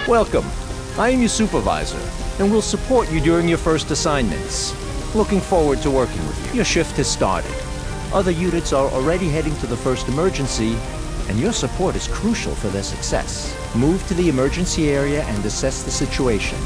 Welcome. I am your supervisor, and will support you during your first assignments. Looking forward to working with you. Your shift has started. Other units are already heading to the first emergency, and your support is crucial for their success. Move to the emergency area and assess the situation.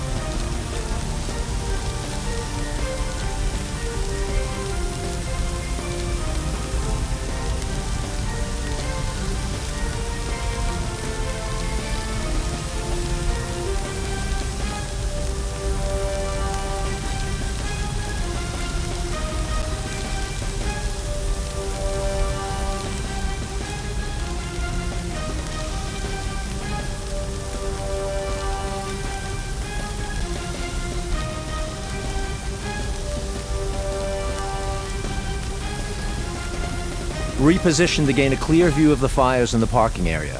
Reposition to gain a clear view of the fires in the parking area.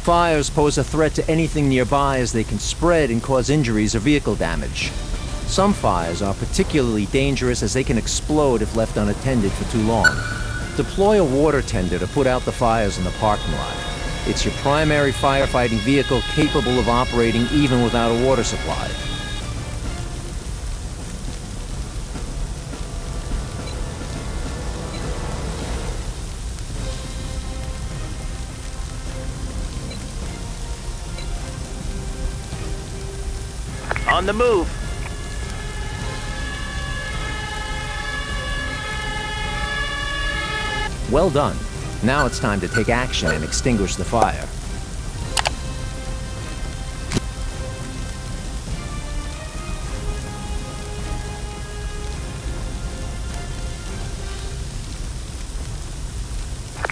Fires pose a threat to anything nearby as they can spread and cause injuries or vehicle damage. Some fires are particularly dangerous as they can explode if left unattended for too long. Deploy a water tender to put out the fires in the parking lot. It's your primary firefighting vehicle capable of operating even without a water supply. On the move. Well done. Now it's time to take action and extinguish the fire.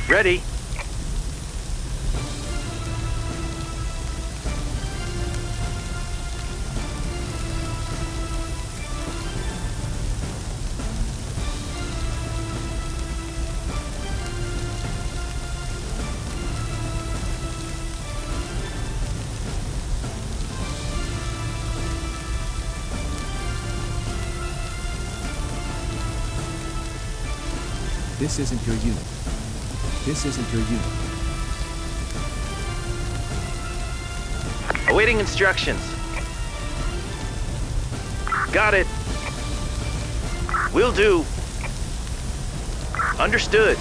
Ready. This isn't your unit. This isn't your unit. Awaiting instructions. Got it. Will do. Understood.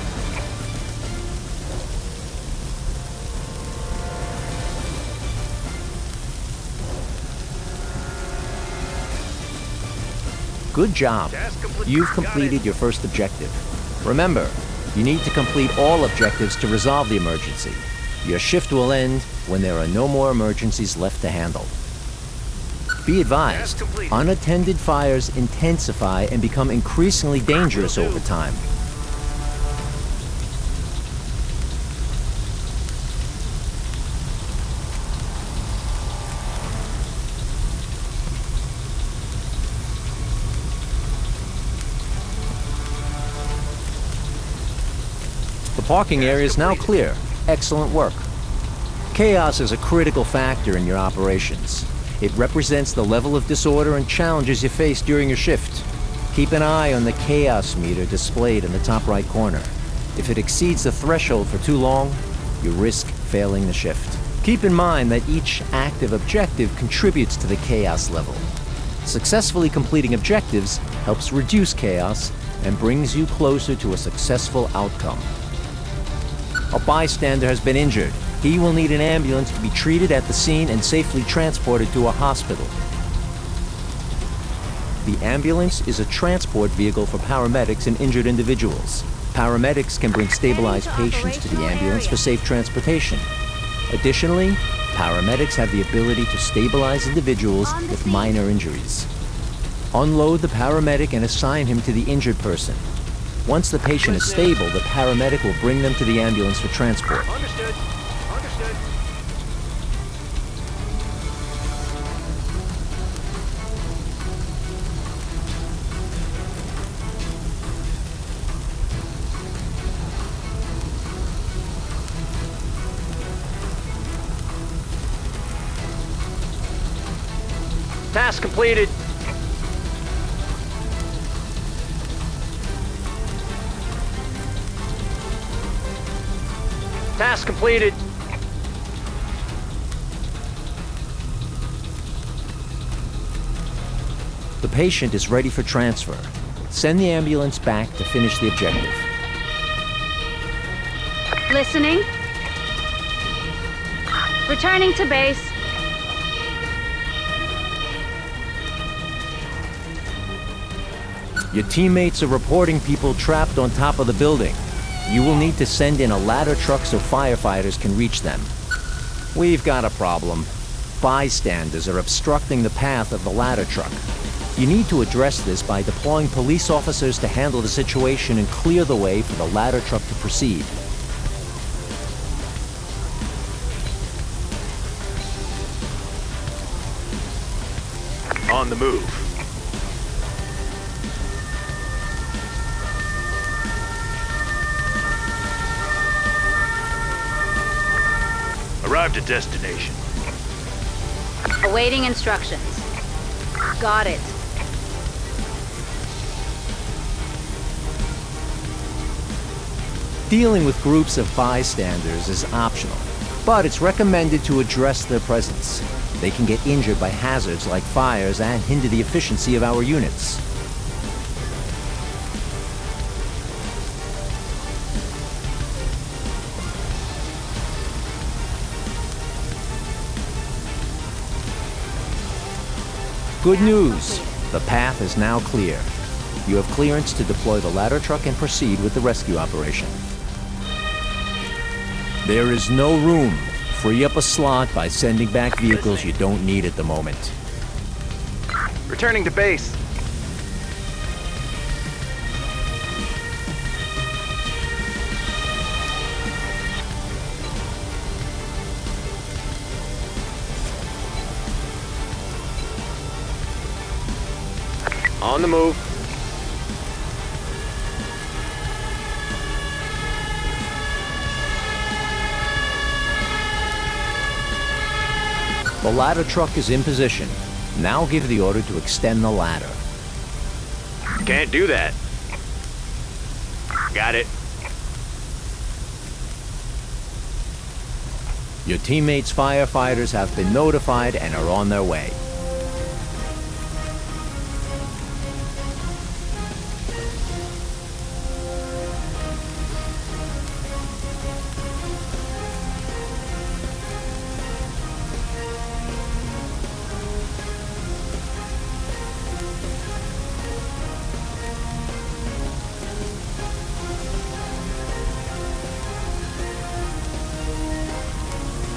Good job. You've completed your first objective. Remember, you need to complete all objectives to resolve the emergency. Your shift will end when there are no more emergencies left to handle. Be advised, unattended fires intensify and become increasingly dangerous over time. The parking area is now clear. Excellent work. Chaos is a critical factor in your operations. It represents the level of disorder and challenges you face during your shift. Keep an eye on the chaos meter displayed in the top right corner. If it exceeds the threshold for too long, you risk failing the shift. Keep in mind that each active objective contributes to the chaos level. Successfully completing objectives helps reduce chaos and brings you closer to a successful outcome. A bystander has been injured. He will need an ambulance to be treated at the scene and safely transported to a hospital. The ambulance is a transport vehicle for paramedics and injured individuals. Paramedics can bring stabilized patients to the ambulance for safe transportation. Additionally, paramedics have the ability to stabilize individuals with minor injuries. Unload the paramedic and assign him to the injured person. Once the patient is stable, the paramedic will bring them to the ambulance for transport. Understood. Understood. Task completed. Task completed. The patient is ready for transfer. Send the ambulance back to finish the objective. Listening. Returning to base. Your teammates are reporting people trapped on top of the building. You will need to send in a ladder truck so firefighters can reach them. We've got a problem. Bystanders are obstructing the path of the ladder truck. You need to address this by deploying police officers to handle the situation and clear the way for the ladder truck to proceed. On the move. Arrived at destination. Awaiting instructions. Got it. Dealing with groups of bystanders is optional, but it's recommended to address their presence. They can get injured by hazards like fires and hinder the efficiency of our units. Good news! The path is now clear. You have clearance to deploy the ladder truck and proceed with the rescue operation. There is no room. Free up a slot by sending back vehicles you don't need at the moment. Returning to base. On the move. The ladder truck is in position. Now give the order to extend the ladder. Can't do that. Got it. Your teammates' firefighters have been notified and are on their way.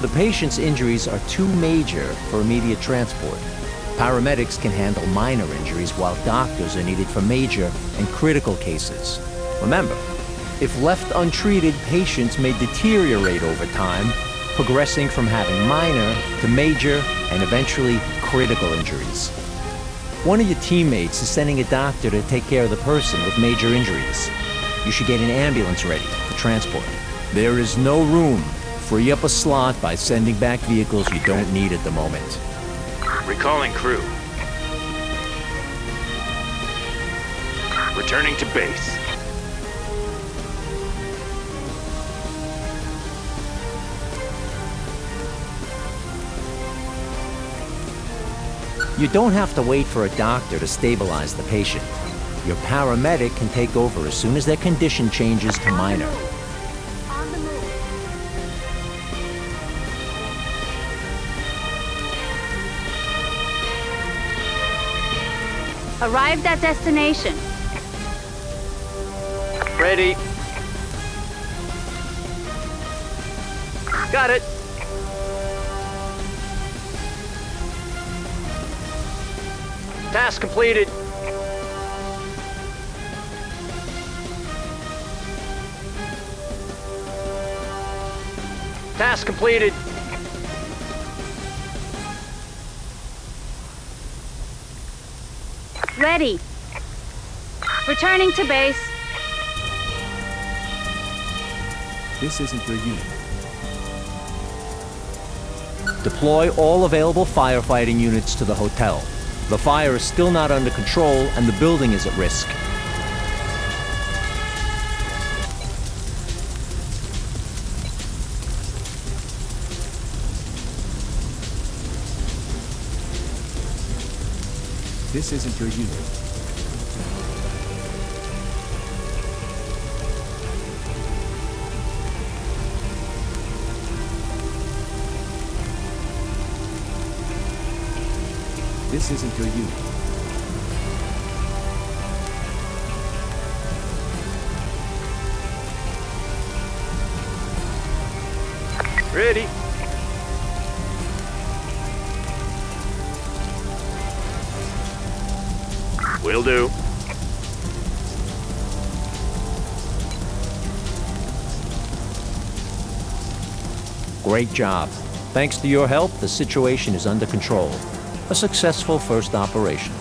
The patient's injuries are too major for immediate transport. Paramedics can handle minor injuries while doctors are needed for major and critical cases. Remember, if left untreated, patients may deteriorate over time, progressing from having minor to major and eventually critical injuries. One of your teammates is sending a doctor to take care of the person with major injuries. You should get an ambulance ready for transport. There is no room. Free up a slot by sending back vehicles you don't need at the moment. Recalling crew. Returning to base. You don't have to wait for a doctor to stabilize the patient. Your paramedic can take over as soon as their condition changes to minor. On the move. Arrived at destination. Ready. Got it. Task completed. Task completed. Ready. Returning to base. This isn't your unit. Deploy all available firefighting units to the hotel. The fire is still not under control and the building is at risk. This isn't your unit. This isn't your unit. Ready. Will do. Great job. Thanks to your help, the situation is under control. A successful first operation.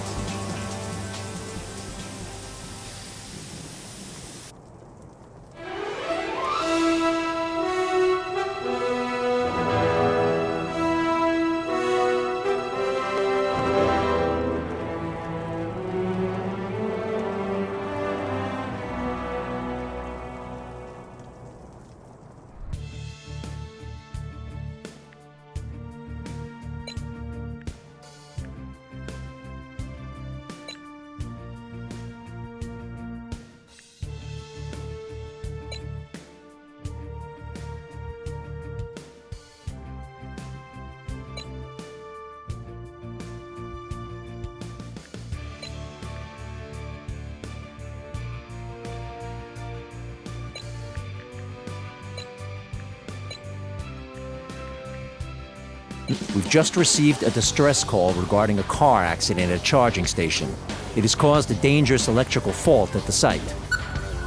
We've just received a distress call regarding a car accident at a charging station. It has caused a dangerous electrical fault at the site.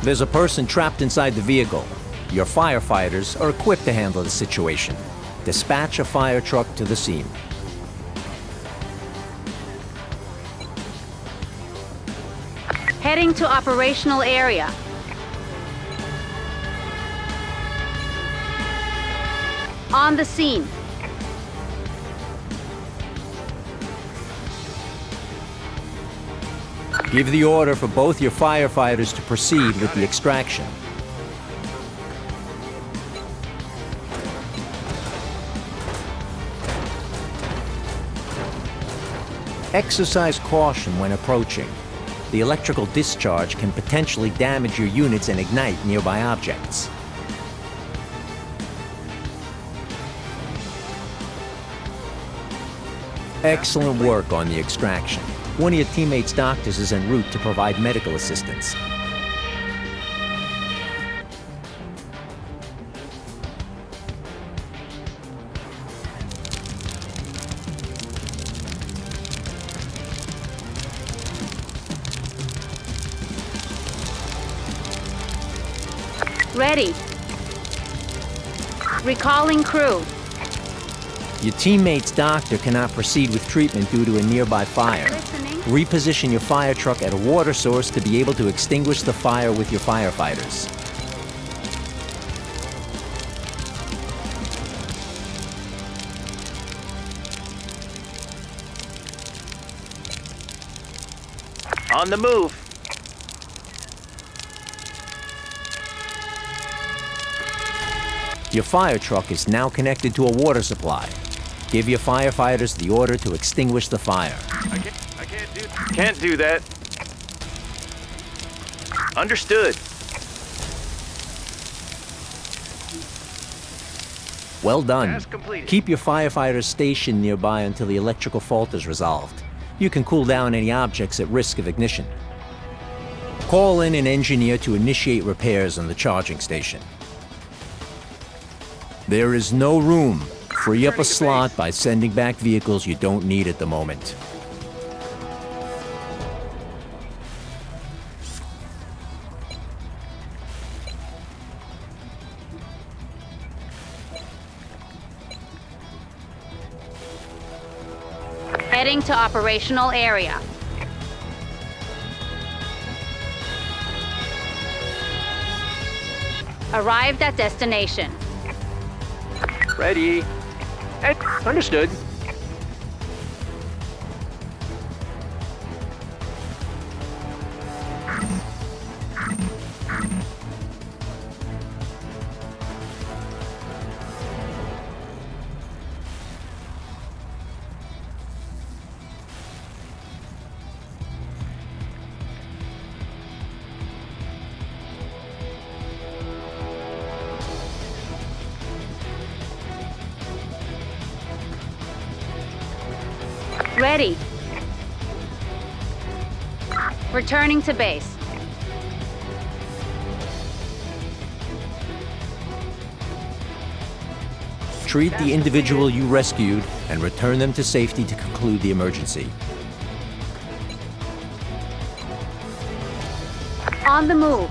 There's a person trapped inside the vehicle. Your firefighters are equipped to handle the situation. Dispatch a fire truck to the scene. Heading to operational area. On the scene. Give the order for both your firefighters to proceed with the extraction. Exercise caution when approaching. The electrical discharge can potentially damage your units and ignite nearby objects. Excellent work on the extraction. One of your teammates' doctors is en route to provide medical assistance. Ready. Recalling crew. Your teammate's doctor cannot proceed with treatment due to a nearby fire. Listening. Reposition your fire truck at a water source to be able to extinguish the fire with your firefighters. On the move. Your fire truck is now connected to a water supply. Give your firefighters the order to extinguish the fire. Can't do that. Understood. Well done. Task completed. Keep your firefighters stationed nearby until the electrical fault is resolved. You can cool down any objects at risk of ignition. Call in an engineer to initiate repairs on the charging station. There is no room. Free up a slot by sending back vehicles you don't need at the moment. Heading to operational area. Arrived at destination. Ready. Understood. Ready. Returning to base. Treat the individual you rescued and return them to safety to conclude the emergency. On the move.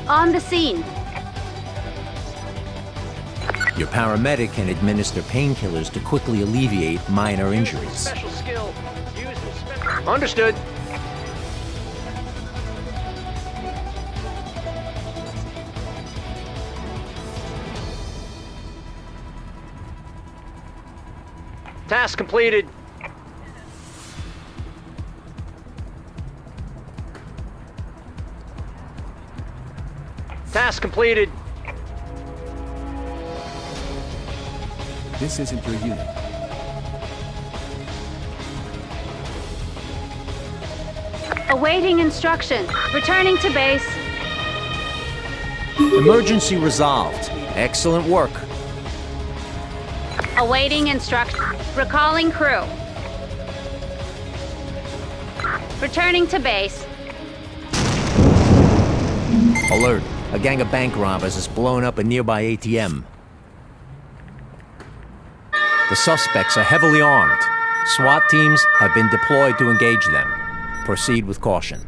On the scene. Your paramedic can administer painkillers to quickly alleviate minor injuries. Special skill. Use the special... Understood. Task completed. Task completed. This isn't your unit. Awaiting instruction. Returning to base. Emergency resolved. Excellent work. Awaiting instruction. Recalling crew. Returning to base. Alert. A gang of bank robbers has blown up a nearby ATM. The suspects are heavily armed. SWAT teams have been deployed to engage them. Proceed with caution.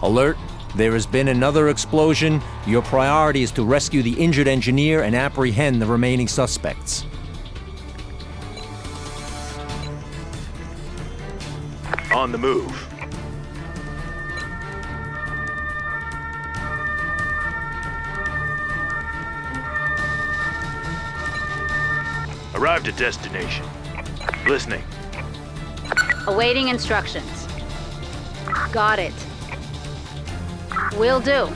Alert. There has been another explosion. Your priority is to rescue the injured engineer and apprehend the remaining suspects. On the move. Arrived at destination. Listening. Awaiting instructions. Got it. Will do.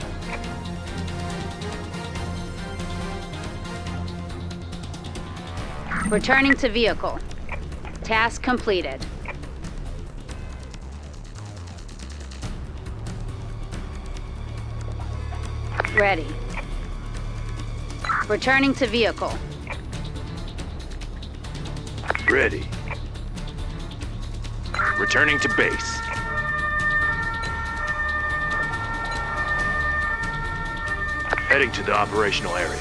Returning to vehicle. Task completed. Ready. Returning to vehicle. Ready. Returning to base. Heading to the operational area.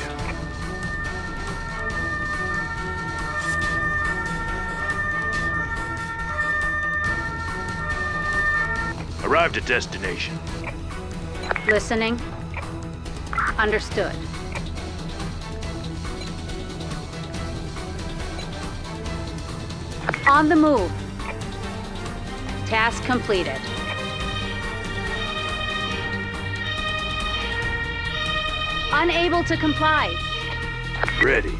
Arrived at destination. Listening. Understood. On the move. Task completed. Unable to comply. Ready.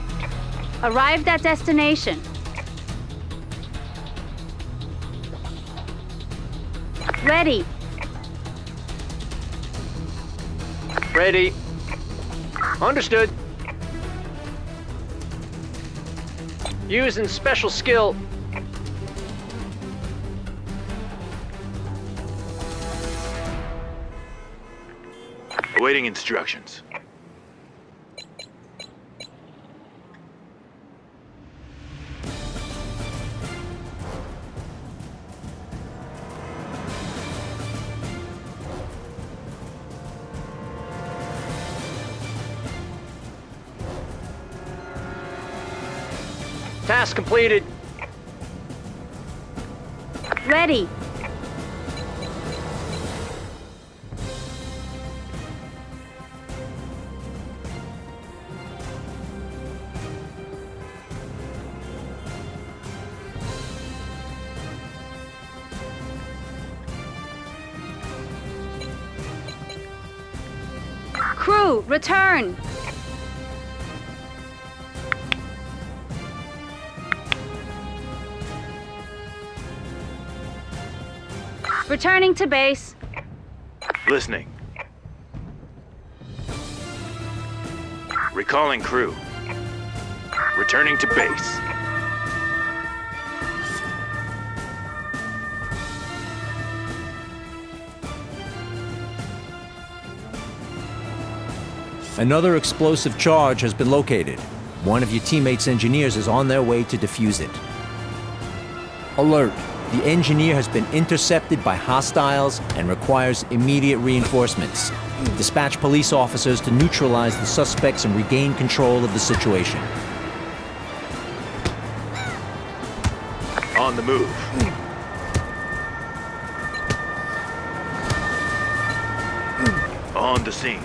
Arrived at destination. Ready. Ready. Understood. Using special skill. Awaiting instructions. Task completed. Ready. Crew, return! Returning to base. Listening. Recalling crew. Returning to base. Another explosive charge has been located. One of your teammates' engineers is on their way to defuse it. Alert! The engineer has been intercepted by hostiles and requires immediate reinforcements. Dispatch police officers to neutralize the suspects and regain control of the situation. On the move. On the scene.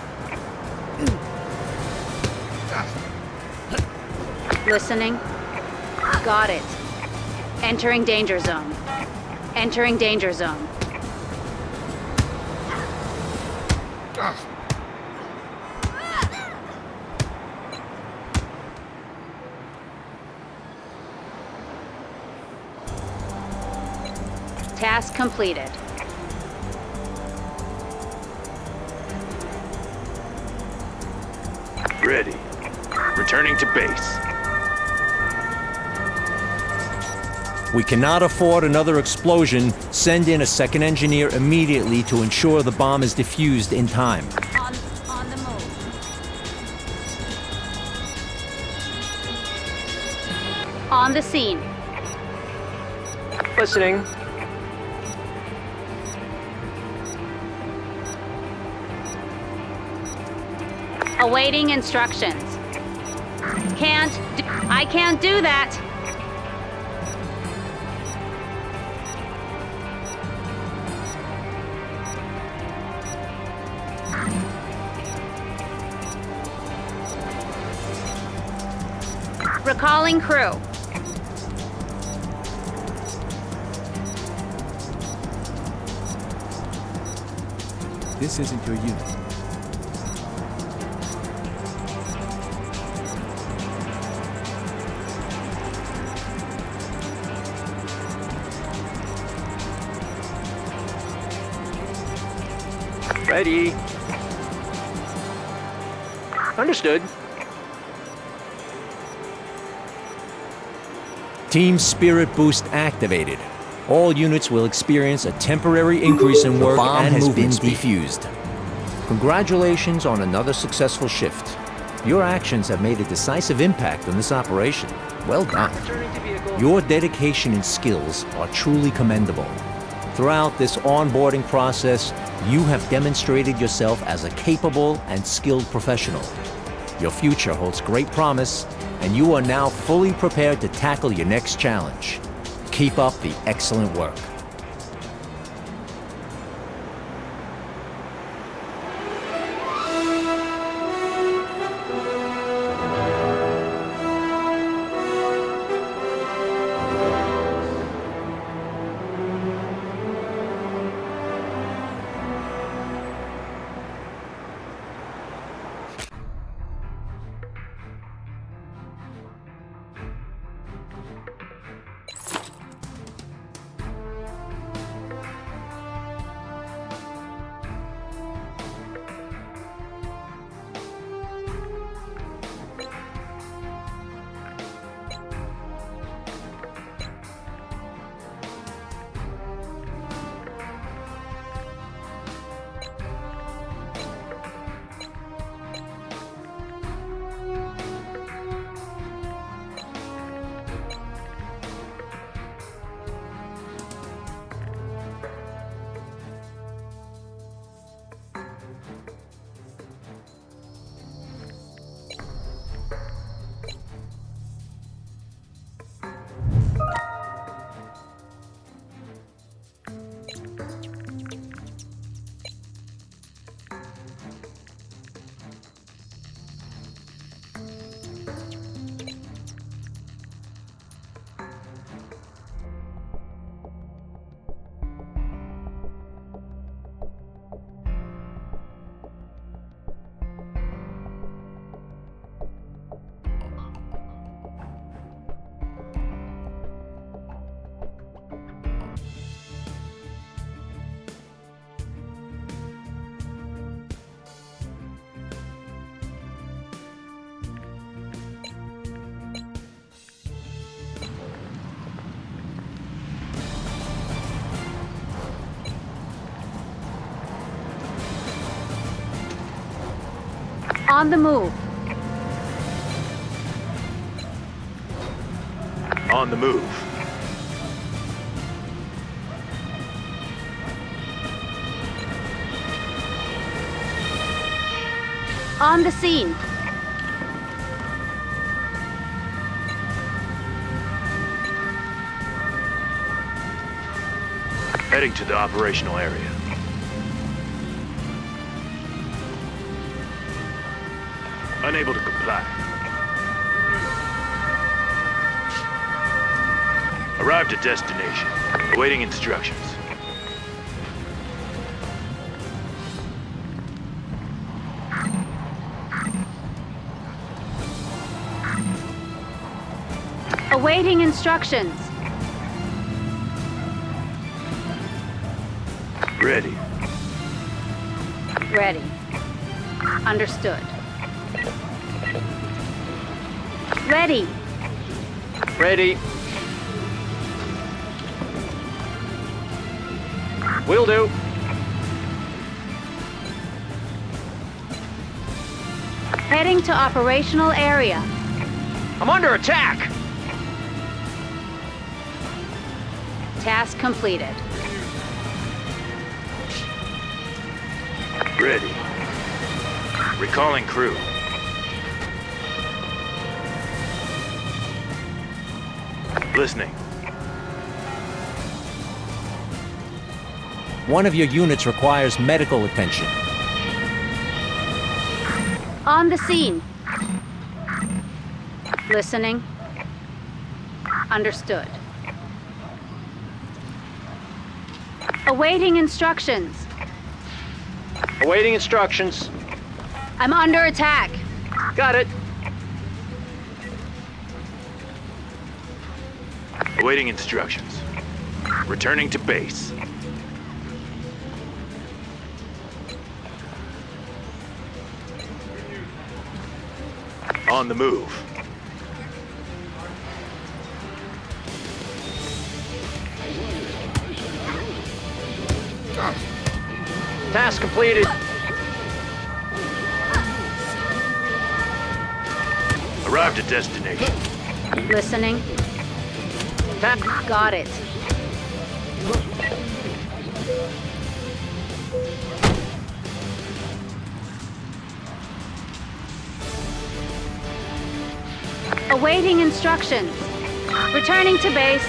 Listening. Got it. Entering danger zone. Entering danger zone. Task completed. Ready. Returning to base. We cannot afford another explosion. Send in a second engineer immediately to ensure the bomb is defused in time. On the move. On the scene. Listening. Awaiting instructions. I can't do that. Recalling crew. This isn't your unit. Ready. Understood. Team Spirit Boost activated. All units will experience a temporary increase in work and has been defused. Congratulations on another successful shift. Your actions have made a decisive impact on this operation. Well done. Returning to vehicle. Your dedication and skills are truly commendable. Throughout this onboarding process, you have demonstrated yourself as a capable and skilled professional. Your future holds great promise, and you are now fully prepared to tackle your next challenge. Keep up the excellent work. On the move. On the move. On the scene. Heading to the operational area. Unable to comply. Arrived at destination. Awaiting instructions. Awaiting instructions. Ready. Ready. Understood. Ready. Ready. Will do. Heading to operational area. I'm under attack! Task completed. Ready. Recalling crew. Listening. One of your units requires medical attention. On the scene. Listening. Understood. Awaiting instructions. Awaiting instructions. I'm under attack. Got it. Awaiting instructions. Returning to base. On the move. Task completed. Arrived at destination. Listening. Got it. Awaiting instructions. Returning to base.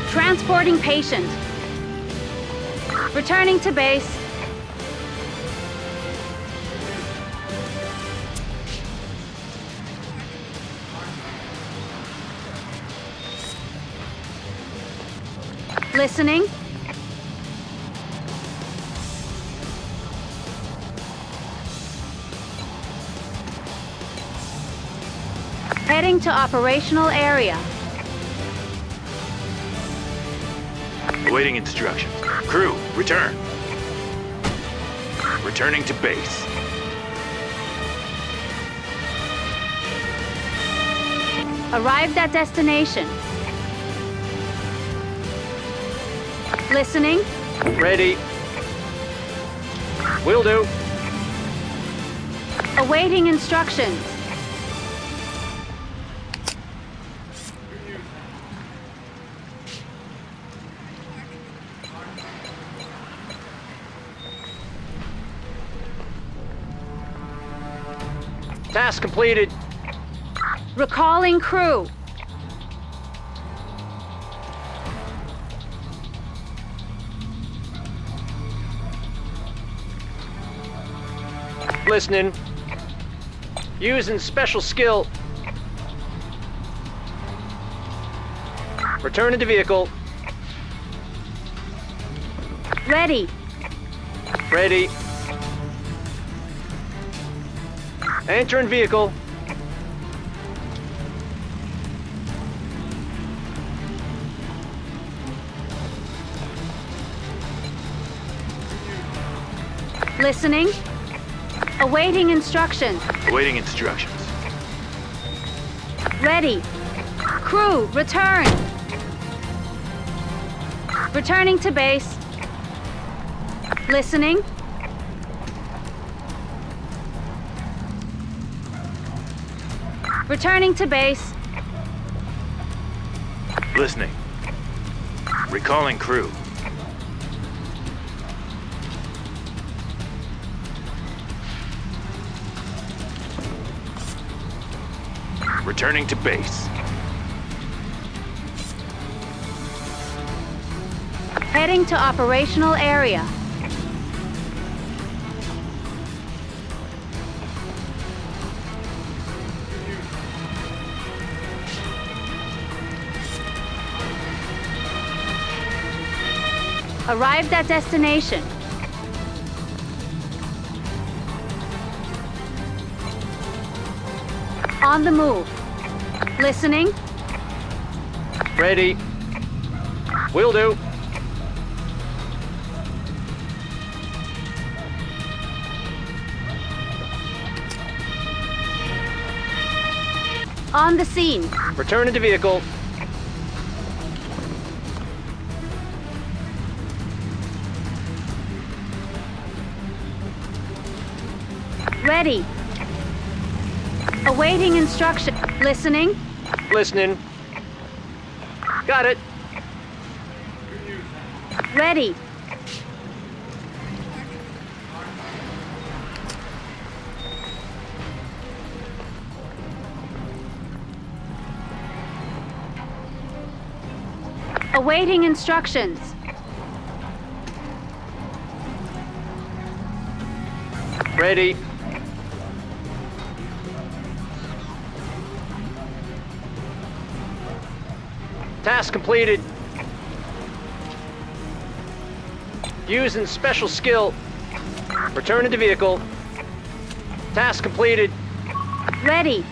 Transporting patient. Returning to base. Listening. Heading to operational area. Awaiting instructions. Crew, return. Returning to base. Arrived at destination. Listening. Ready. Will do. Awaiting instructions. Task completed. Recalling crew. Listening. Using special skill. Returning to vehicle. Ready. Ready. Entering vehicle. Listening. Awaiting instructions. Awaiting instructions. Ready. Crew, return. Returning to base. Listening. Returning to base. Listening. Recalling crew. Returning to base. Heading to operational area. Arrived at destination. On the move. Listening. Ready. Will do. On the scene. Returning to vehicle. Ready. Awaiting instruction. Listening. Listening. Got it. Ready. Awaiting instructions. Ready. Task completed. Using special skill. Returning to vehicle. Task completed. Ready.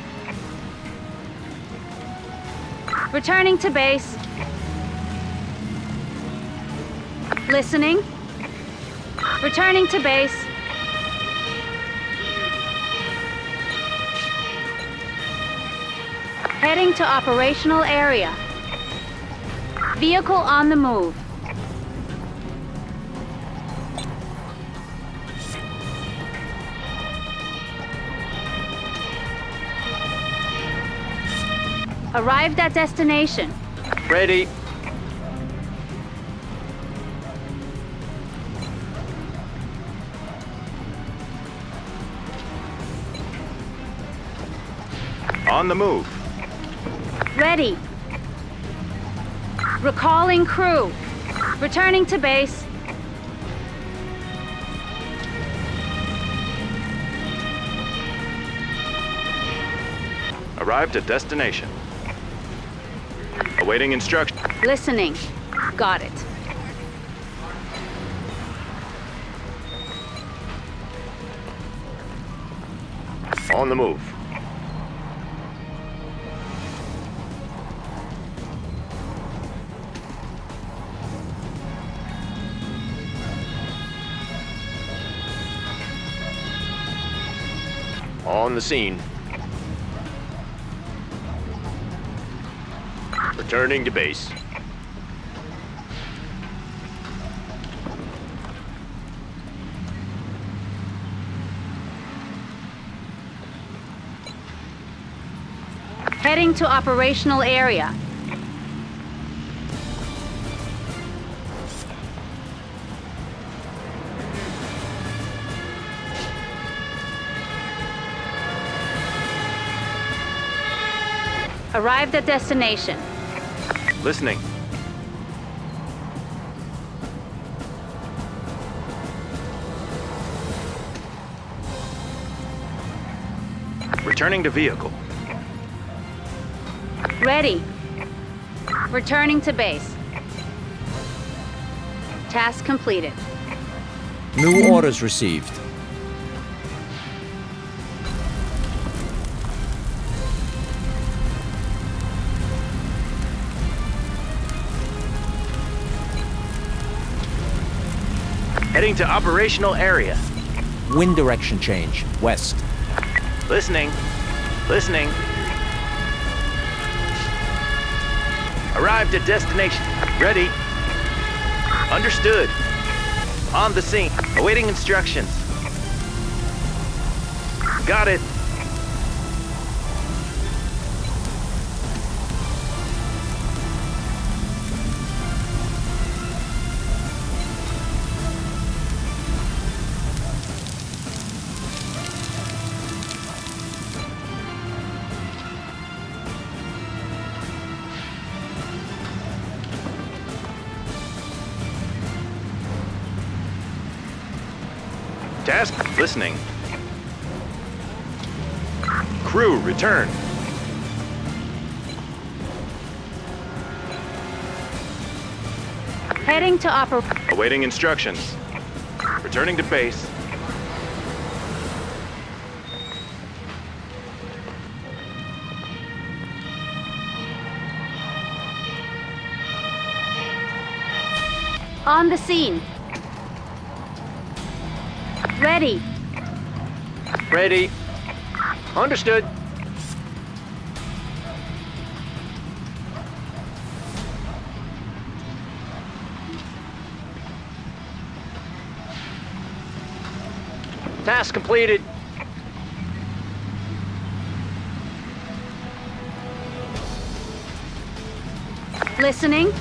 Returning to base. Listening. Returning to base. Heading to operational area. Vehicle on the move. Arrived at destination. Ready. On the move. Ready. Recalling crew. Returning to base. Arrived at destination. Awaiting instruction. Listening. Got it. On the move. On the scene. Returning to base. Heading to operational area. Arrived at destination. Listening. Returning to vehicle. Ready. Returning to base. Task completed. New orders received. Heading to operational area. Wind direction change, west. Listening. Listening. Arrived at destination. Ready. Understood. On the scene. Awaiting instructions. Got it. Task listening. Crew return. Heading to Awaiting instructions. Returning to base. On the scene. Ready. Ready. Understood. Task completed. Listening.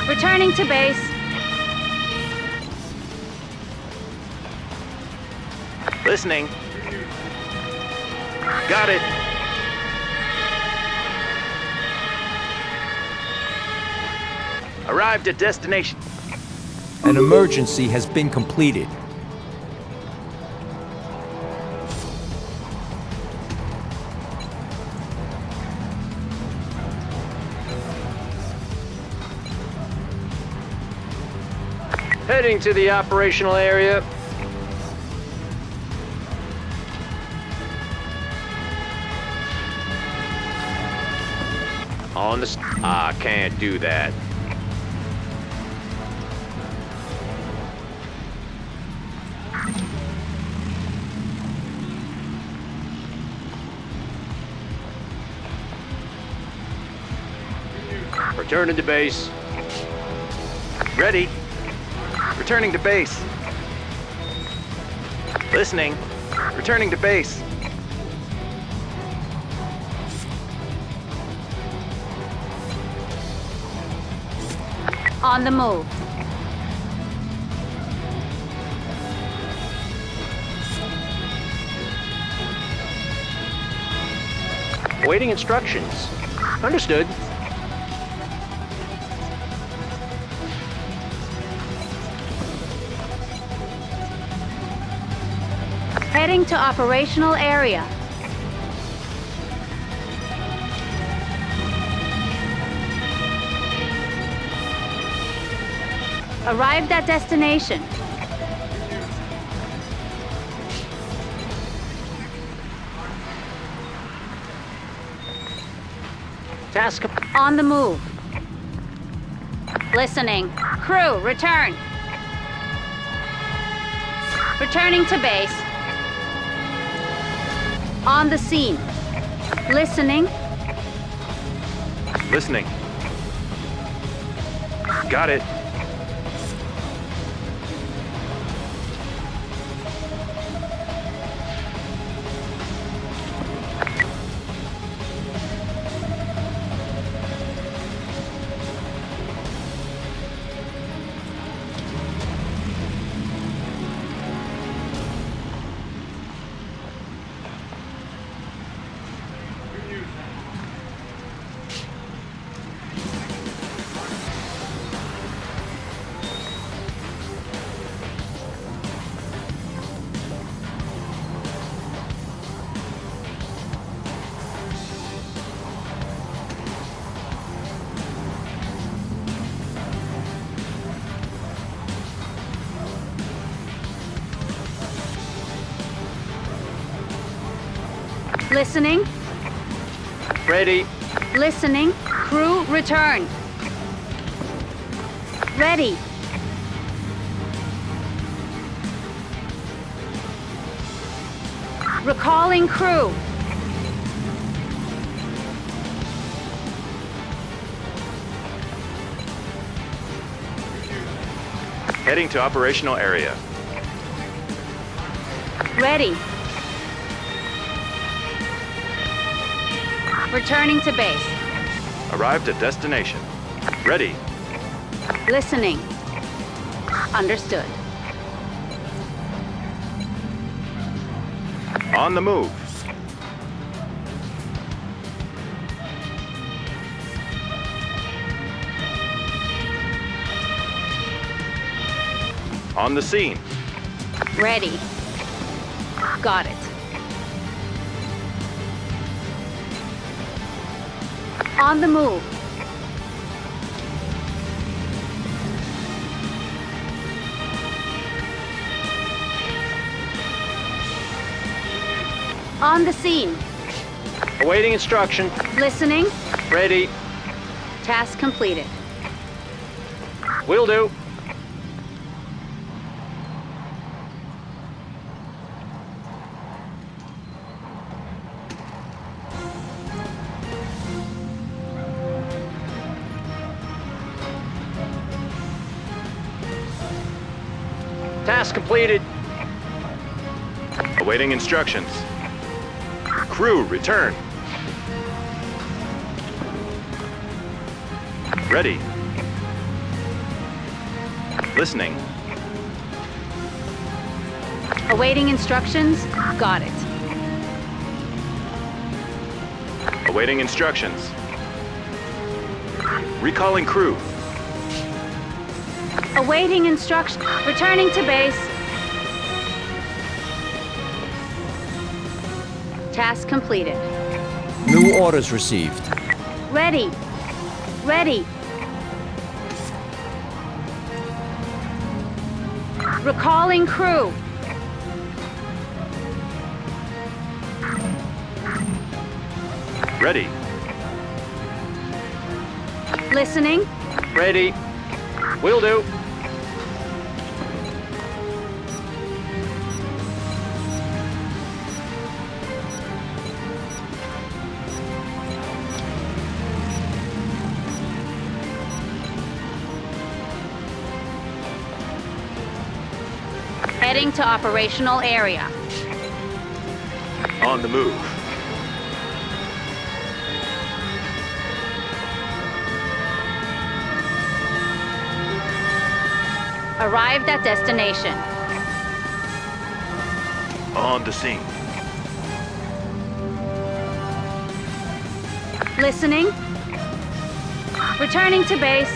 Returning to base. Listening. Got it. Arrived at destination. An emergency has been completed. Heading to the operational area. On the... I can't do that. Returning to base. Ready. Returning to base. Listening. Returning to base. On the move. Awaiting instructions. Understood. Heading to operational area. Arrived at destination. Task On the move. Listening. Crew, return. Returning to base. On the scene. Listening. Listening. Got it. Listening. Ready. Listening. Crew, return. Ready. Recalling crew. Heading to operational area. Ready. Returning to base. Arrived at destination. Ready. Listening. Understood. On the move. On the scene. Ready. Got it. On the move. On the scene. Awaiting instruction. Listening. Ready. Task completed. Will do. Task completed. Awaiting instructions. Crew, return. Ready. Listening. Awaiting instructions. Got it. Awaiting instructions. Recalling crew. Awaiting instructions. Returning to base. Task completed. New orders received. Ready. Ready. Recalling crew. Ready. Listening. Ready. Will do. Heading to operational area. On the move. Arrived at destination. On the scene. Listening. Returning to base.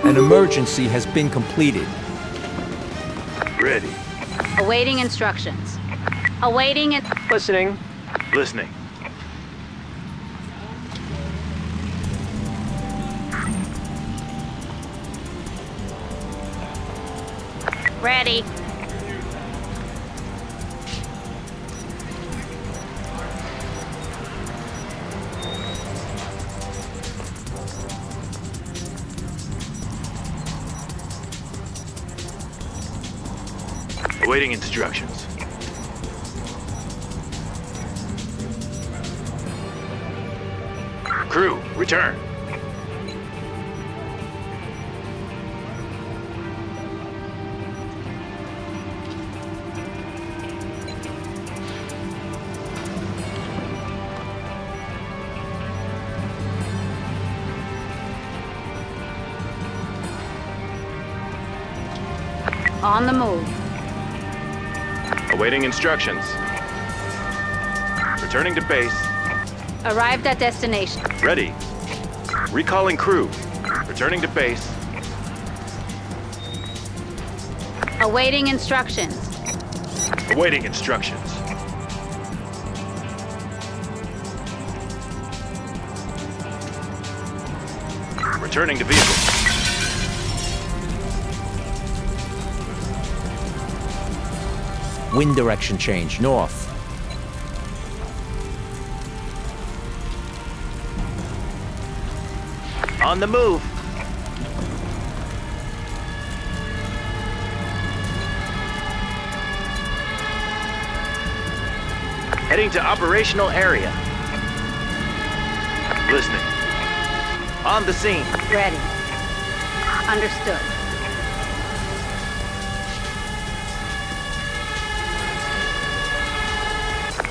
An emergency has been completed. Ready. Awaiting instructions. Awaiting it. Listening. Listening. Ready. Awaiting instructions. Crew, return. On the move. Awaiting instructions. Returning to base. Arrived at destination. Ready. Recalling crew. Returning to base. Awaiting instructions. Awaiting instructions. Returning to vehicle. Wind direction change, north. On the move. Heading to operational area. Listening. On the scene. Ready. Understood.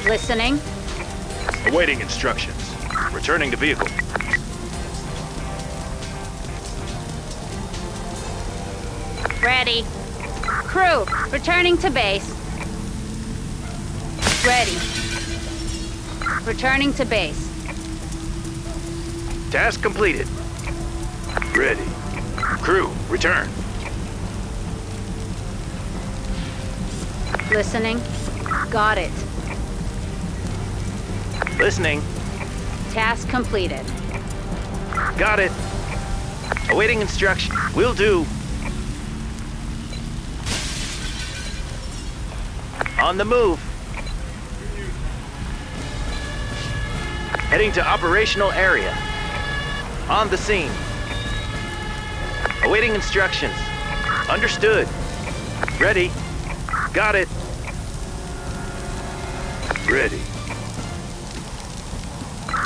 Listening. Awaiting instructions. Returning to vehicle. Ready. Crew, returning to base. Ready. Returning to base. Task completed. Ready. Crew, return. Listening. Got it. Listening. Task completed. Got it. Awaiting instruction. Will do. On the move. Heading to operational area. On the scene. Awaiting instructions. Understood. Ready. Got it. Ready.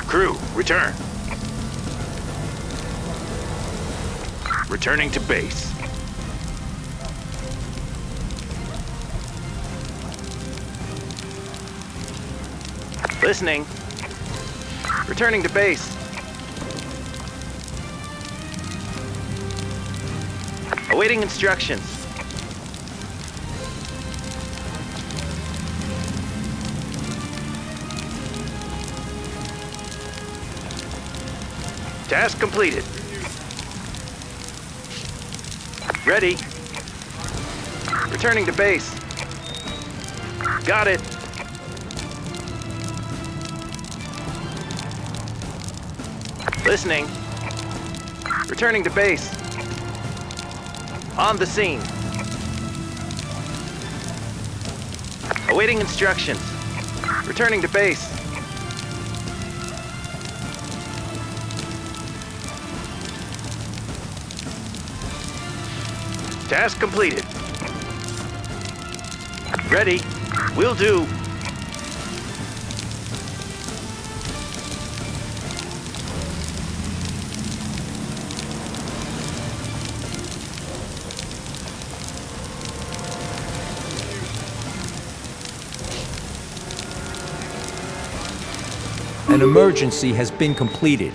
Crew, return. Returning to base. Listening. Returning to base. Awaiting instructions. Task completed. Ready. Returning to base. Got it. Listening. Returning to base. On the scene. Awaiting instructions. Returning to base. Task completed. Ready. Will do. An emergency has been completed.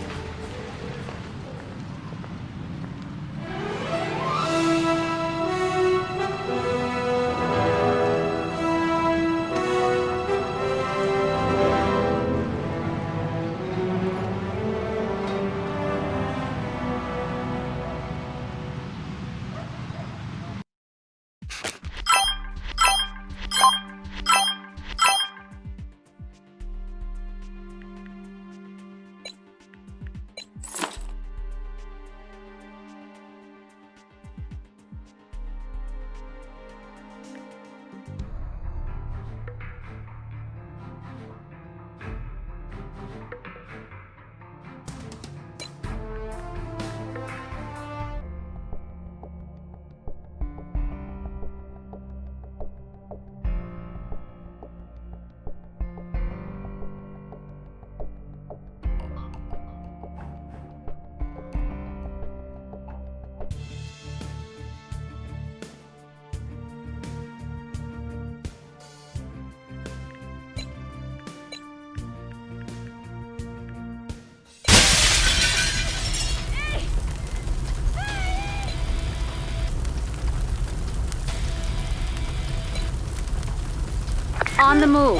On the move.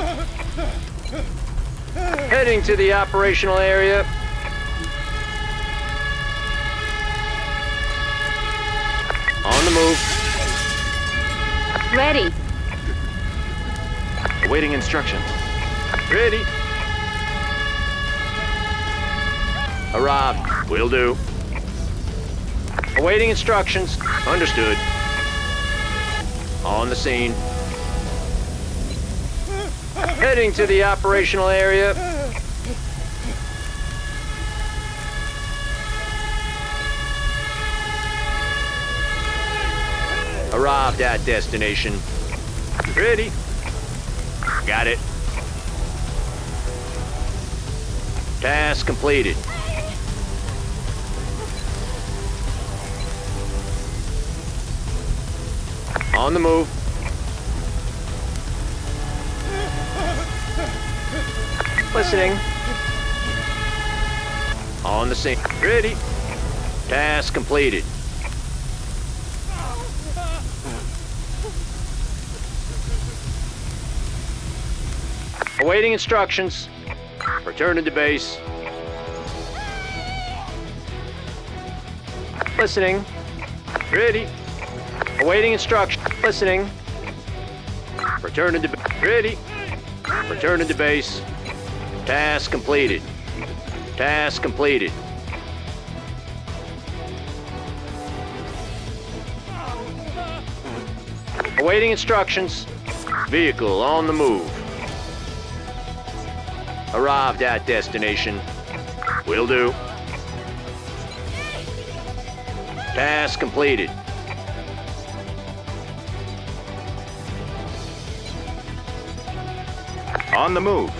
Heading to the operational area. On the move. Ready. Awaiting instructions. Ready. Arrived. Will do. Awaiting instructions. Understood. On the scene. Heading to the operational area. Arrived at destination. Ready. Got it. Task completed. On the move. Listening. On the scene. Ready. Task completed. Awaiting instructions. Returning to base. Listening. Ready. Awaiting instruction. Listening. Returning to ready. Returning to base. Task completed. Task completed. Awaiting instructions. Vehicle on the move. Arrived at destination. Will do. Task completed. On the move.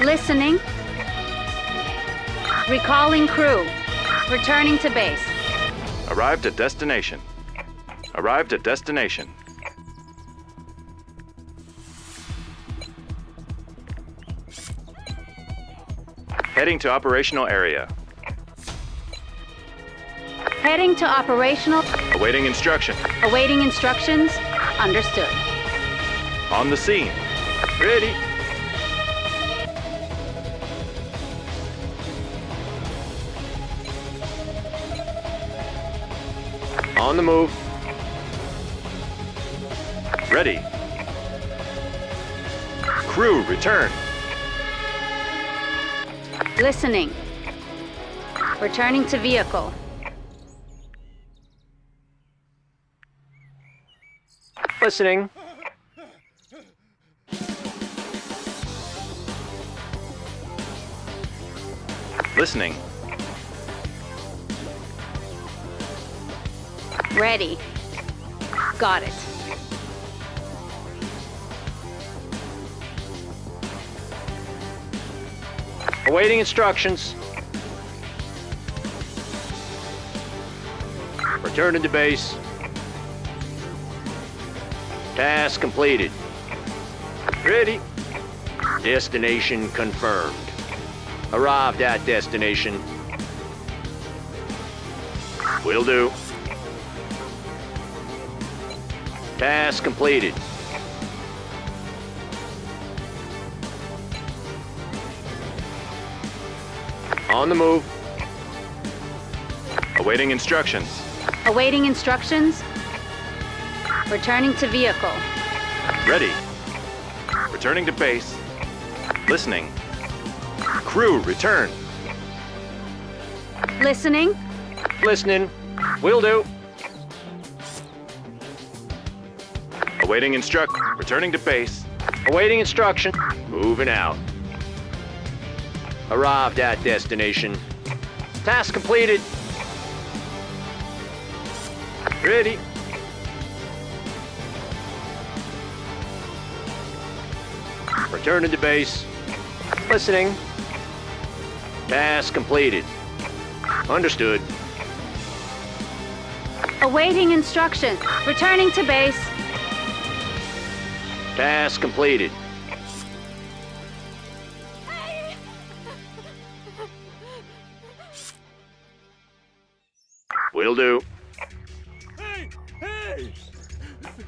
Listening. Recalling crew. Returning to base. Arrived at destination. Arrived at destination. Heading to operational area. Heading to operational. Awaiting instruction. Awaiting instructions. Understood. On the scene. Ready. On the move. Ready. Crew, return. Listening. Returning to vehicle. Listening. Listening. Ready. Got it. Awaiting instructions. Returning to base. Task completed. Ready. Destination confirmed. Arrived at destination. Will do. Task completed. On the move. Awaiting instructions. Awaiting instructions. Returning to vehicle. Ready. Returning to base. Listening. Crew, return. Listening. Listening. Will do. Awaiting returning to base. Awaiting instruction. Moving out. Arrived at destination. Task completed. Ready. Returning to base. Listening. Task completed. Understood. Awaiting instruction. Returning to base. Task completed. Will do.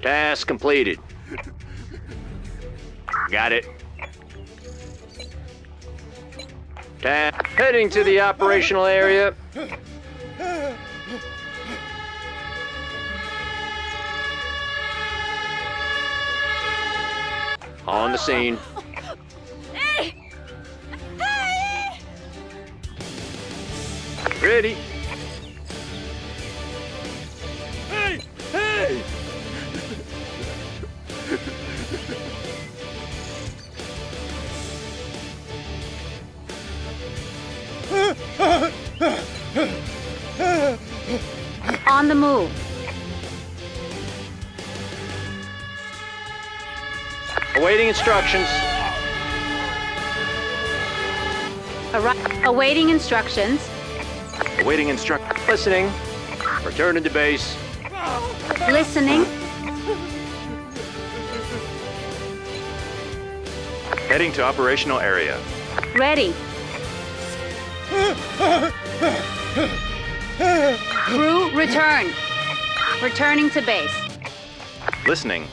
Task completed. Got it. Heading to the operational area. On the scene. Ready. Hey! Hey! On the move. Awaiting instructions. Awaiting instructions. Awaiting Listening. Returning to base. Listening. Heading to operational area. Ready. Crew, return. Returning to base. Listening.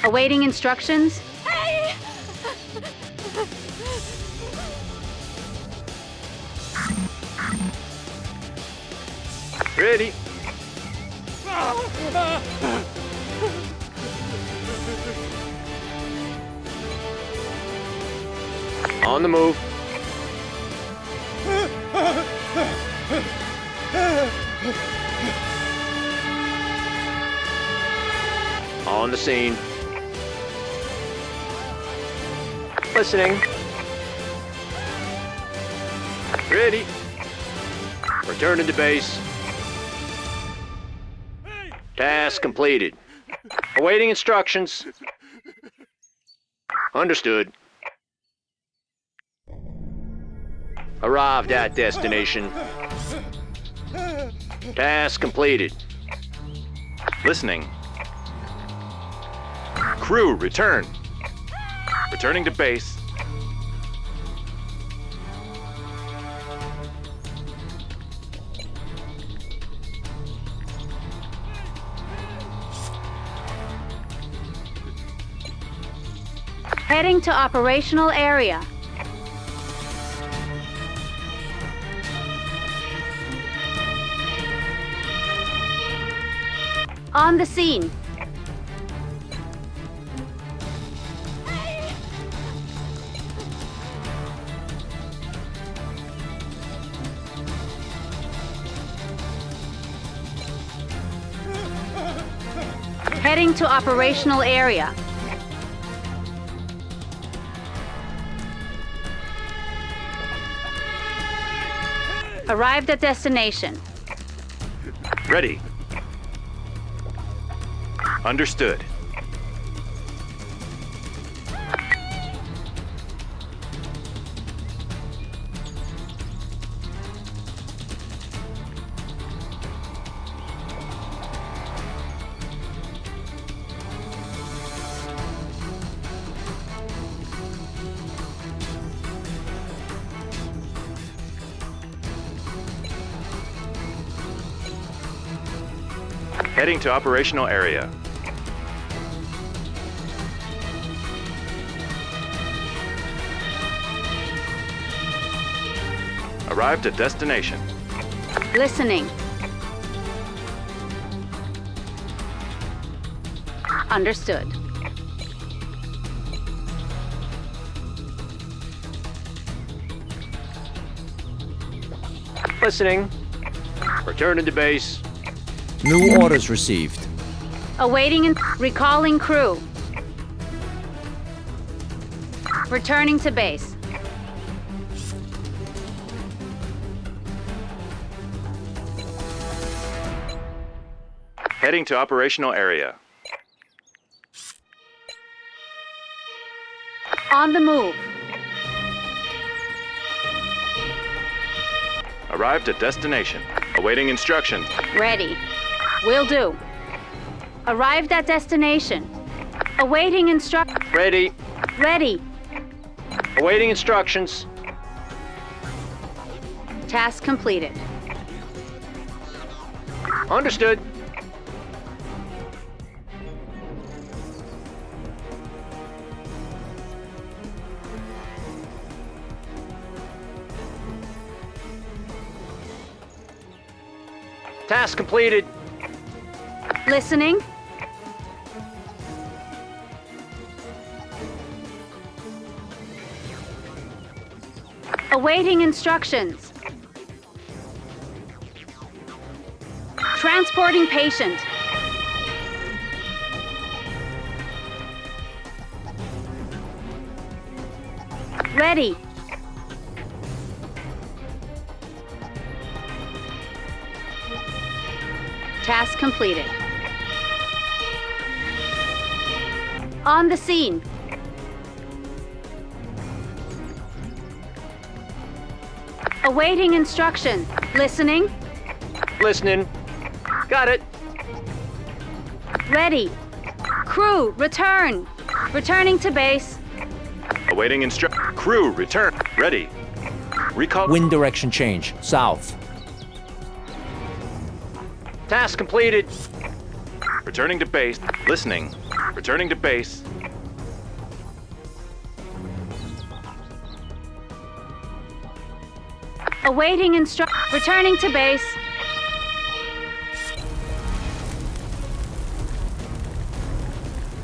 Awaiting instructions. Ready. On the move. On the scene. Listening. Ready. Returning to base. Task completed. Awaiting instructions. Understood. Arrived at destination. Task completed. Listening. Crew, return. Returning to base. Heading to operational area. On the scene. Heading to operational area. Arrived at destination. Ready. Understood. Heading to operational area. Arrived at destination. Listening. Understood. Listening. Returning to base. New orders received. Awaiting and recalling crew. Returning to base. Heading to operational area. On the move. Arrived at destination. Awaiting instructions. Ready. Will do. Arrived at destination. Awaiting Ready. Ready. Awaiting instructions. Task completed. Understood. Task completed. Listening. Awaiting instructions. Transporting patient. Ready. Task completed. On the scene. Awaiting instruction. Listening. Listening. Got it. Ready. Crew, return. Returning to base. Awaiting Crew, return. Ready. Recall. Wind direction change, south. Task completed. Returning to base. Listening. Returning to base. Awaiting returning to base.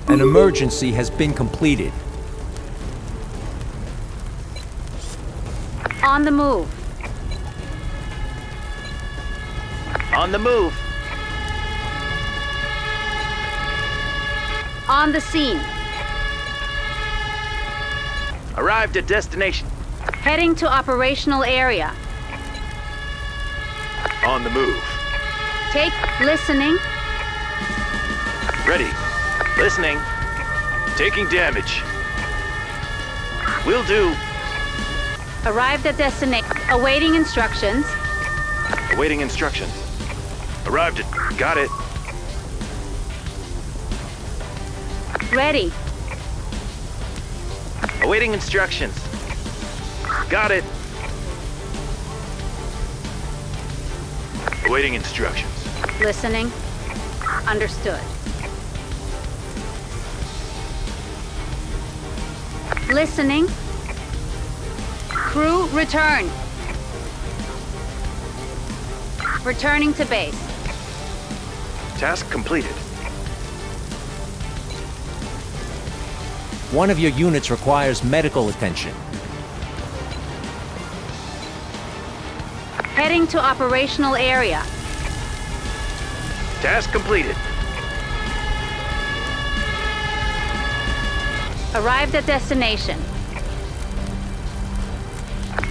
An emergency has been completed. On the move. On the move. On the scene. Arrived at destination. Heading to operational area. On the move. Take listening. Ready. Listening. Taking damage. Will do. Arrived at destination. Awaiting instructions. Awaiting instructions. Arrived at. Got it. Ready. Awaiting instructions. Got it. Awaiting instructions. Listening. Understood. Listening. Crew, return. Returning to base. Task completed. One of your units requires medical attention. Heading to operational area. Task completed. Arrived at destination.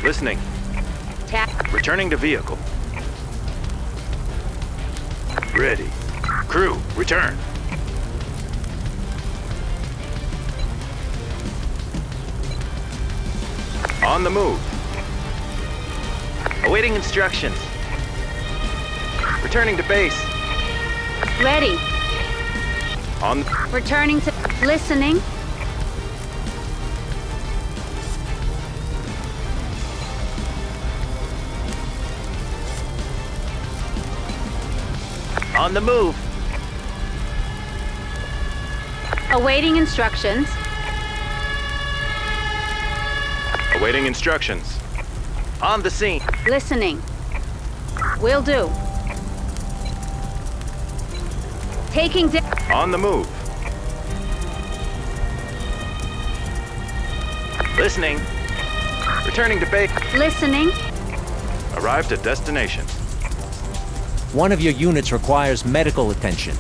Listening. Returning to vehicle. Ready. Crew, return. On the move. Awaiting instructions. Returning to base. Ready. On. Returning to listening. On the move. Awaiting instructions. Awaiting instructions. On the scene. Listening. Will do. Taking On the move. Listening. Returning to base. listening. Arrived at destination. One of your units requires medical attention.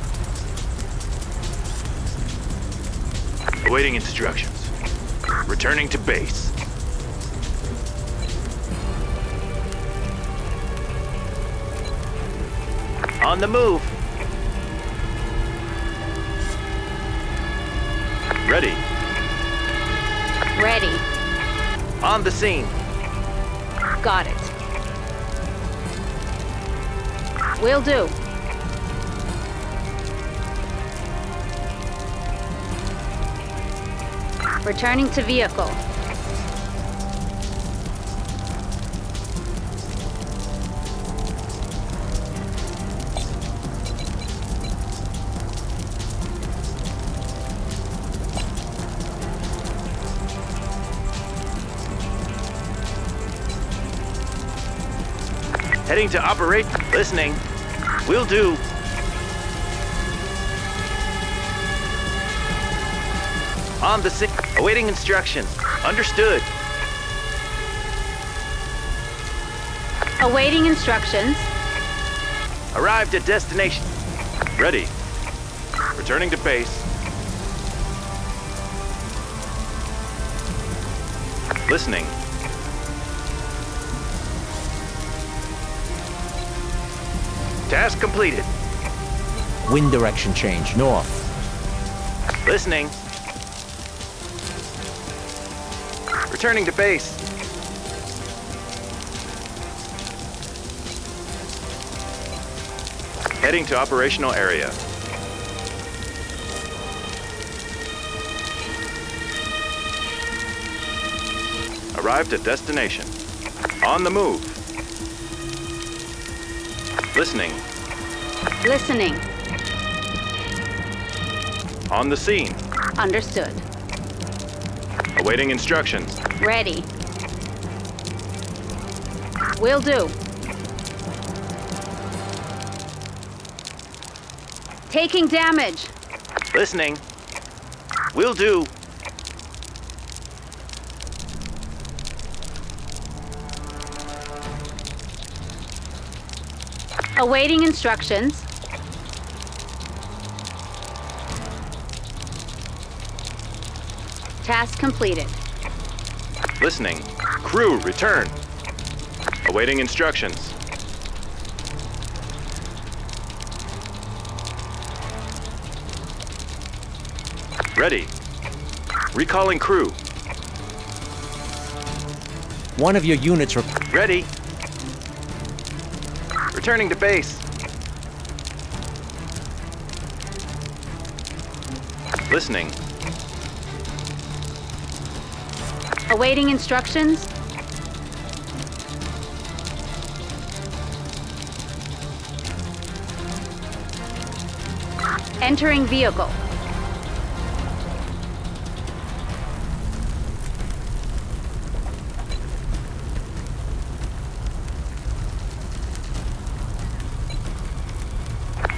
Awaiting instructions. Returning to base. On the move. Ready. Ready. On the scene. Got it. Will do. Returning to vehicle. Heading to operate. Listening. Will do. On the scene. Awaiting instructions. Understood. Awaiting instructions. Arrived at destination. Ready. Returning to base. Listening. Task completed. Wind direction change, north. Listening. Returning to base. Heading to operational area. Arrived at destination. On the move. Listening. Listening. On the scene. Understood. Awaiting instructions. Ready. Will do. Taking damage. Listening. Will do. Awaiting instructions. Task completed. Listening. Crew, return. Awaiting instructions. Ready. Recalling crew. One of your units Ready. Returning to base. Listening. Awaiting instructions. Entering vehicle.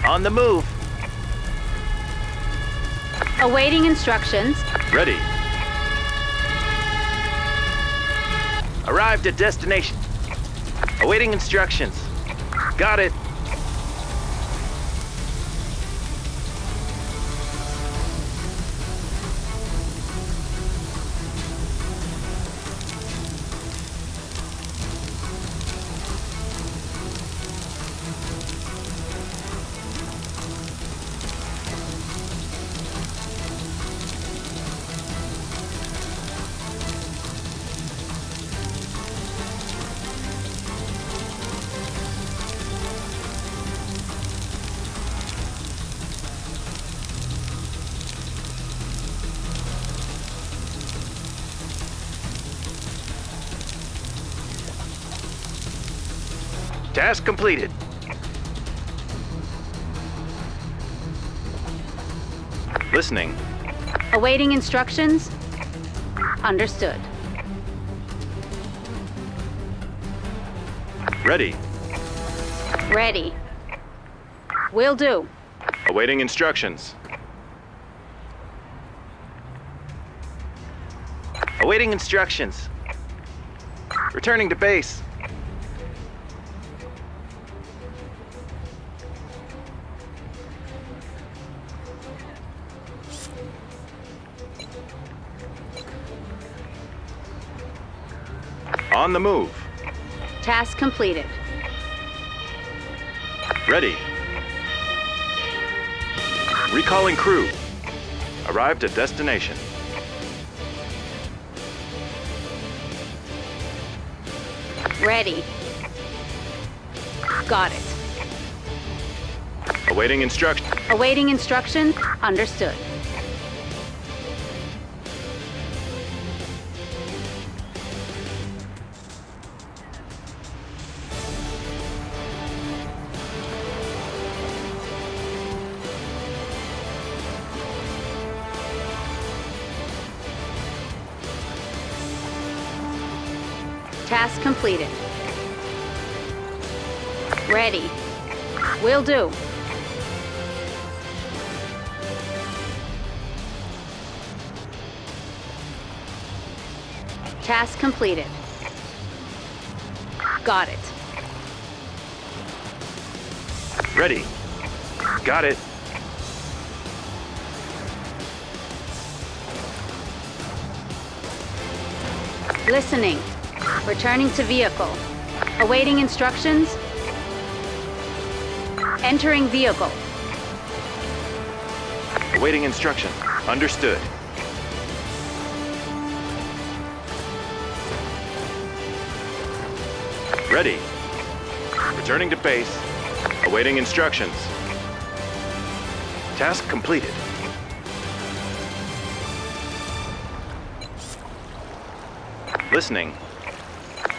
On the move. Awaiting instructions. Ready. Arrived at destination. Awaiting instructions. Got it. Task completed. Listening. Awaiting instructions. Understood. Ready. Ready. Will do. Awaiting instructions. Awaiting instructions. Returning to base. On the move. Task completed. Ready. Recalling crew. Arrived at destination. Ready. Got it. Awaiting instruction. Awaiting instruction. Understood. Task completed. Ready. Will do. Task completed. Got it. Ready. Got it. Listening. Returning to vehicle. Awaiting instructions. Entering vehicle. Awaiting instruction. Understood. Ready. Returning to base. Awaiting instructions. Task completed. Listening.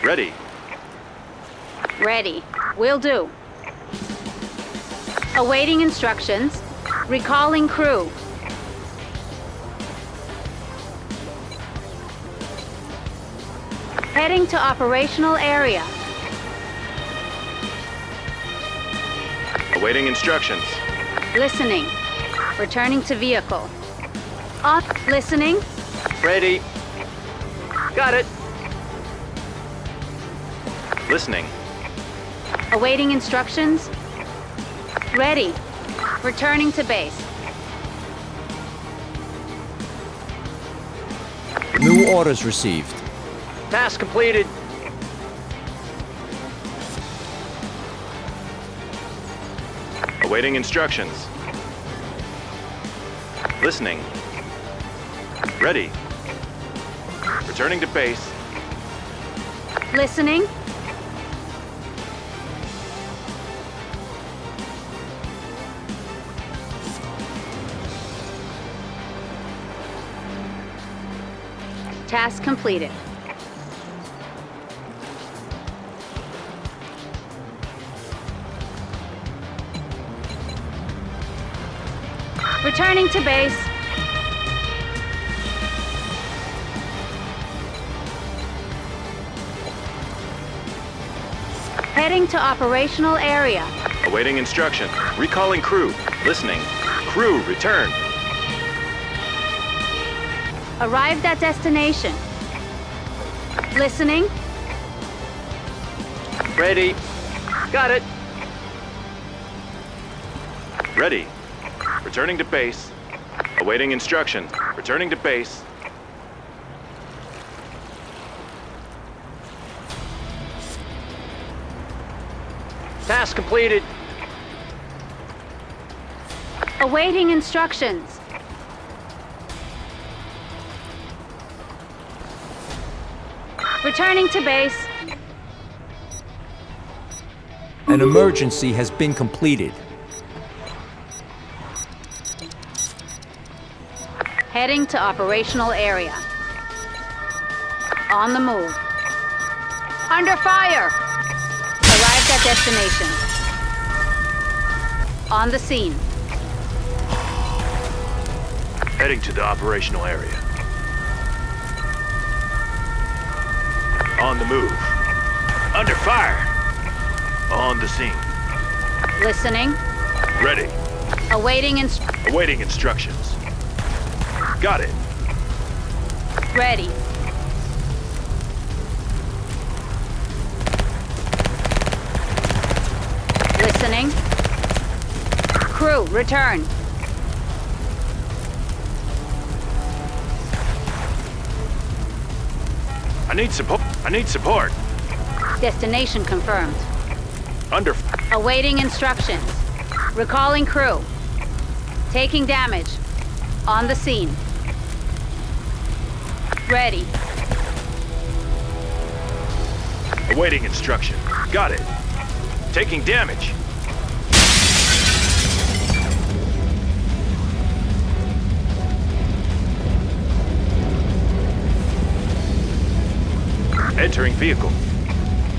Ready. Ready. Will do. Awaiting instructions. Recalling crew. Heading to operational area. Awaiting instructions. Listening. Returning to vehicle. On. Listening. Ready. Got it. Listening. Awaiting instructions. Ready. Returning to base. New orders received. Task completed. Awaiting instructions. Listening. Ready. Returning to base. Listening. Task completed. Returning to base. Heading to operational area. Awaiting instruction. Recalling crew. Listening. Crew, return. Arrived at destination. Listening. Ready. Got it. Ready. Returning to base. Awaiting instructions. Returning to base. Task completed. Awaiting instructions. Returning to base. An emergency has been completed. Heading to operational area. On the move. Under fire! Arrived at destination. On the scene. Heading to the operational area. On the move. Under fire. On the scene. Listening. Ready. Awaiting instructions. Got it. Ready. Listening. Crew, return. I need support. Destination confirmed. Under. Awaiting instructions. Recalling crew. Taking damage. On the scene. Ready. Awaiting instruction. Got it. Taking damage. Entering vehicle.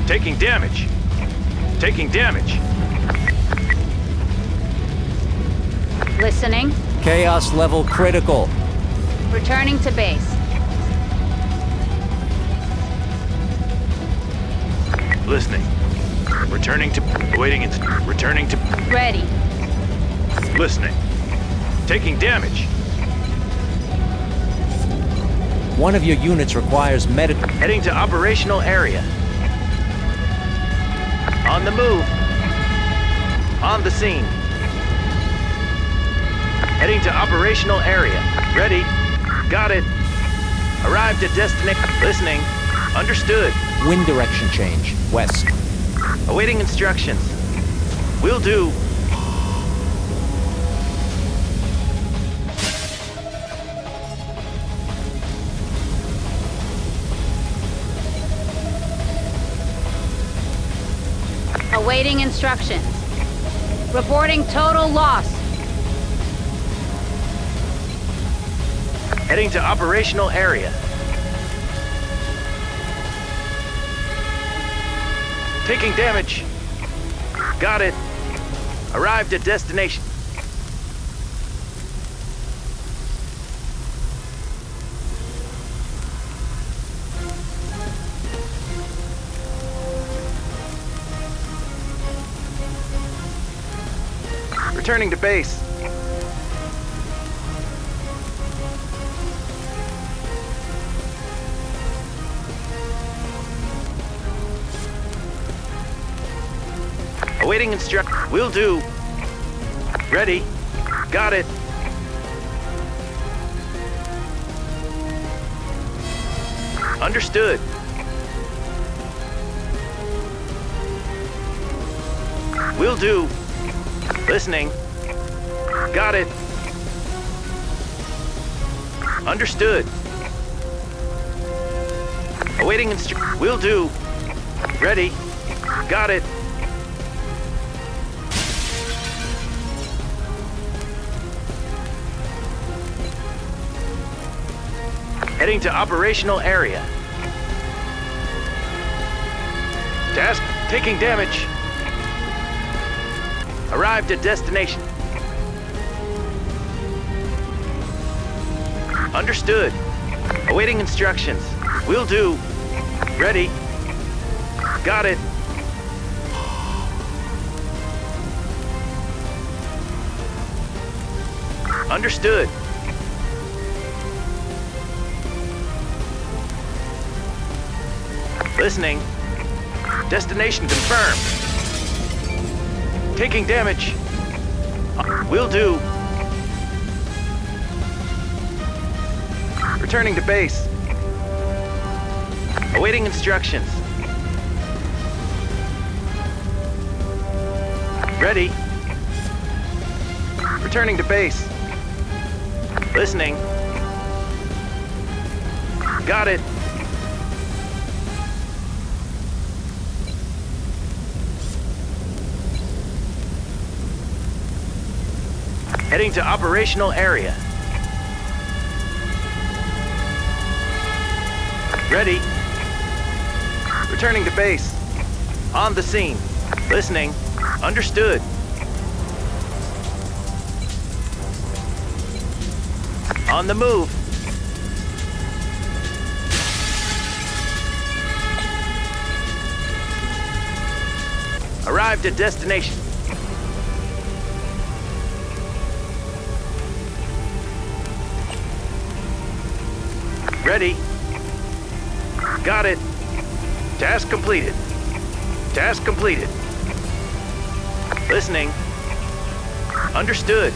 Taking damage. Taking damage. Listening. Chaos level critical. Returning to base. Listening. Returning to. Returning to. Ready. Listening. Taking damage. One of your units requires medical. Heading to operational area. On the move. On the scene. Heading to operational area. Ready. Got it. Arrived at destination. Listening. Understood. Wind direction change. West. Awaiting instructions. Will do. Awaiting instructions. Reporting total loss. Heading to operational area. Taking damage. Got it. Arrived at destination. Returning to base. Awaiting instruction. Will do. Ready. Got it. Understood. Will do. Listening. Got it. Understood. Awaiting instruction. Will do. Ready. Got it. Heading to operational area. Task taking damage. Arrived at destination. Understood. Awaiting instructions. Will do. Ready. Got it. Understood. Listening. Destination confirmed. Taking damage. Will do. Returning to base. Awaiting instructions. Ready. Returning to base. Listening. Got it. Heading to operational area. Ready. Returning to base. On the scene. Listening. Understood. On the move. Arrived at destination. Ready. Got it. Task completed. Task completed. Listening. Understood.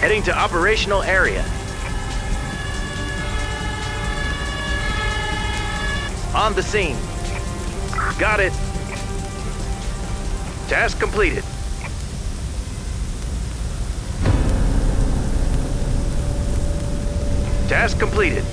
Heading to operational area. On the scene. Got it. Task completed. Task completed.